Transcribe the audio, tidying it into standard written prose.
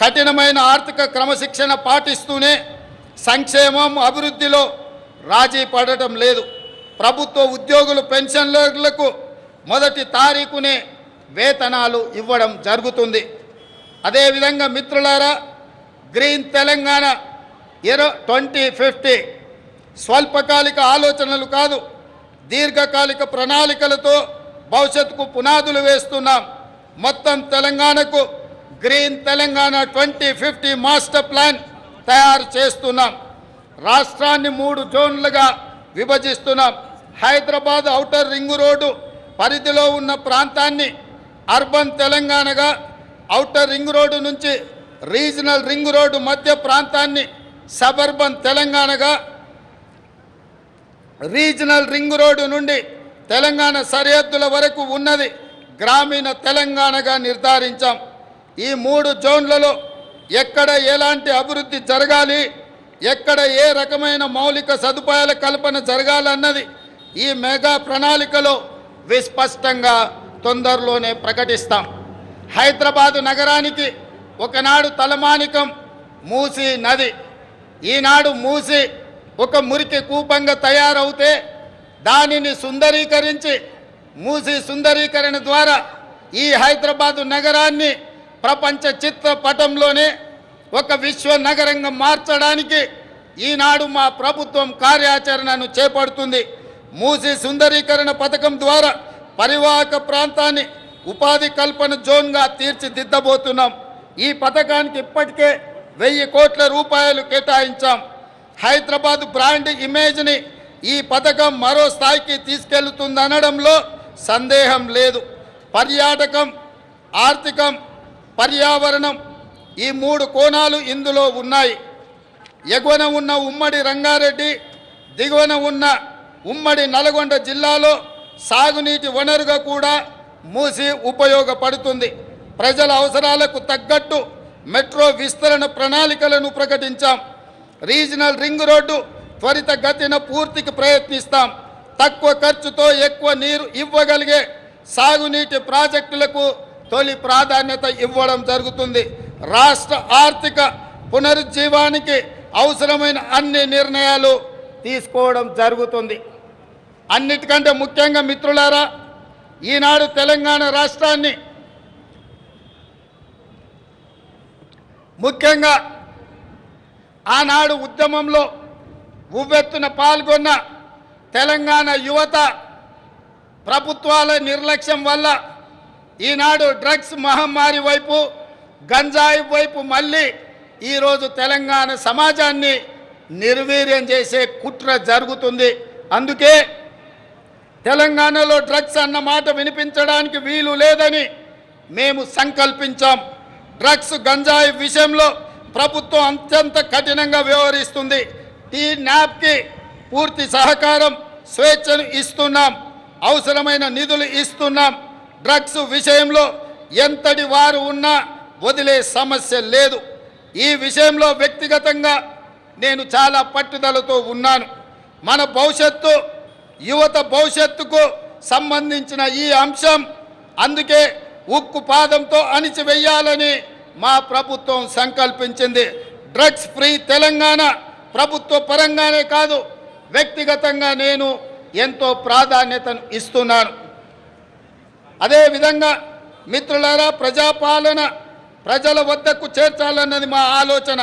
కఠినమైన ఆర్థిక క్రమశిక్షణ పాటిస్తూనే సంక్షేమం అభివృద్ధిలో రాజీ పడటం లేదు. ప్రభుత్వ ఉద్యోగులు పెన్షన్లకు మొదటి తారీఖునే వేతనాలు ఇవ్వడం జరుగుతుంది. అదేవిధంగా మిత్రులారా, గ్రీన్ తెలంగాణ 2050 స్వల్పకాలిక ఆలోచనలు కాదు, దీర్ఘకాలిక ప్రణాళికలతో భవిష్యత్తుకు పునాదులు వేస్తున్నాం. మొత్తం తెలంగాణకు గ్రీన్ తెలంగాణ 2050 మాస్టర్ ప్లాన్ తయారు చేస్తున్నాం. రాష్ట్రాన్ని 3 జోన్లుగా విభజిస్తున్నాం. హైదరాబాద్ ఔటర్ రింగ్ రోడ్డు పరిధిలో ఉన్న ప్రాంతాన్ని అర్బన్ తెలంగాణగా, ఔటర్ రింగ్ రోడ్డు నుంచి రీజనల్ రింగ్ రోడ్డు మధ్య ప్రాంతాన్ని సబర్బన్ తెలంగాణగా, రీజనల్ రింగ్ రోడ్డు నుండి తెలంగాణ సరిహద్దుల వరకు ఉన్నది గ్రామీణ తెలంగాణగా నిర్ధారించాం. ఈ 3 జోన్లలో ఎక్కడ ఎలాంటి అభివృద్ధి జరగాలి, ఎక్కడ ఏ రకమైన మౌలిక సదుపాయాల కల్పన జరగాలన్నది ఈ మెగా ప్రణాళికలో విస్పష్టంగా తొందరలోనే ప్రకటిస్తాం. హైదరాబాదు నగరానికి ఒకనాడు తలమానికం మూసీ నది. ఈనాడు మూసీ ఒక మురికి కూపంగా తయారవుతే దానిని సుందరీకరించి, మూసీ సుందరీకరణ ద్వారా ఈ హైదరాబాదు నగరాన్ని ప్రపంచ చిత్రపటంలోనే ఒక విశ్వ నగరంగా మార్చడానికి ఈనాడు మా ప్రభుత్వం కార్యాచరణను చేపడుతుంది. మూసీ సుందరీకరణ పథకం ద్వారా పరివాహక ప్రాంతాన్ని ఉపాధి కల్పన జోన్గా తీర్చిదిద్దబోతున్నాం. ఈ పథకానికి ఇప్పటికే 1000 కోట్ల రూపాయలు కేటాయించాం. హైదరాబాద్ బ్రాండ్ ఇమేజ్ని ఈ పథకం మరో స్థాయికి తీసుకెళ్తుందనడంలో సందేహం లేదు. పర్యాటకం, ఆర్థికం, పర్యావరణం ఈ 3 కోణాలు ఇందులో ఉన్నాయి. ఎగువన ఉన్న ఉమ్మడి రంగారెడ్డి, దిగువన ఉన్న ఉమ్మడి నల్గొండ జిల్లాలో సాగునీటి వనరుగా కూడా మూసీ ఉపయోగపడుతుంది. ప్రజల అవసరాలకు తగ్గట్టు మెట్రో విస్తరణ ప్రణాళికలను ప్రకటించాం. రీజనల్ రింగ్ రోడ్డు త్వరితగతిన పూర్తికి ప్రయత్నిస్తాం. తక్కువ ఖర్చుతో ఎక్కువ నీరు ఇవ్వగలిగే సాగునీటి ప్రాజెక్టులకు తొలి ప్రాధాన్యత ఇవ్వడం జరుగుతుంది. రాష్ట్ర ఆర్థిక పునరుజ్జీవానికి అవసరమైన అన్ని నిర్ణయాలు తీసుకోవడం జరుగుతుంది. అన్నిటికంటే ముఖ్యంగా మిత్రులారా, ఈనాడు తెలంగాణ రాష్ట్రాన్ని ముఖ్యంగా ఆనాడు ఉద్యమంలో ఉవ్వెత్తున పాల్గొన్న తెలంగాణ యువత ప్రభుత్వాల నిర్లక్ష్యం వల్ల ఈనాడు డ్రగ్స్ మహమ్మారి వైపు, గంజాయి వైపు మళ్ళీ ఈరోజు తెలంగాణ సమాజాన్ని నిర్వీర్యం చేసే కుట్ర జరుగుతుంది. అందుకే తెలంగాణలో డ్రగ్స్ అన్న మాట వినిపించడానికి వీలు లేదని మేము సంకల్పించాం. డ్రగ్స్, గంజాయి విషయంలో ప్రభుత్వం అత్యంత కఠినంగా వ్యవహరిస్తుంది. టీనాప్కి పూర్తి సహకారం, స్వేచ్ఛను ఇస్తున్నాం. అవసరమైన నిధులు ఇస్తున్నాం. డ్రగ్స్ విషయంలో ఎంతటి వారు ఉన్నా వదిలే సమస్య లేదు. ఈ విషయంలో వ్యక్తిగతంగా నేను చాలా పట్టుదలతో ఉన్నాను. మన భవిష్యత్తు, యువత భవిష్యత్తుకు సంబంధించిన ఈ అంశం, అందుకే ఉక్కు పాదంతో అణిచివేయాలని మా ప్రభుత్వం సంకల్పించింది. డ్రగ్స్ ఫ్రీ తెలంగాణ ప్రభుత్వ పరంగానే కాదు, వ్యక్తిగతంగా నేను ఎంతో ప్రాధాన్యతను ఇస్తున్నాను. అదేవిధంగా మిత్రులారా, ప్రజాపాలన ప్రజల వద్దకు చేర్చాలన్నది మా ఆలోచన.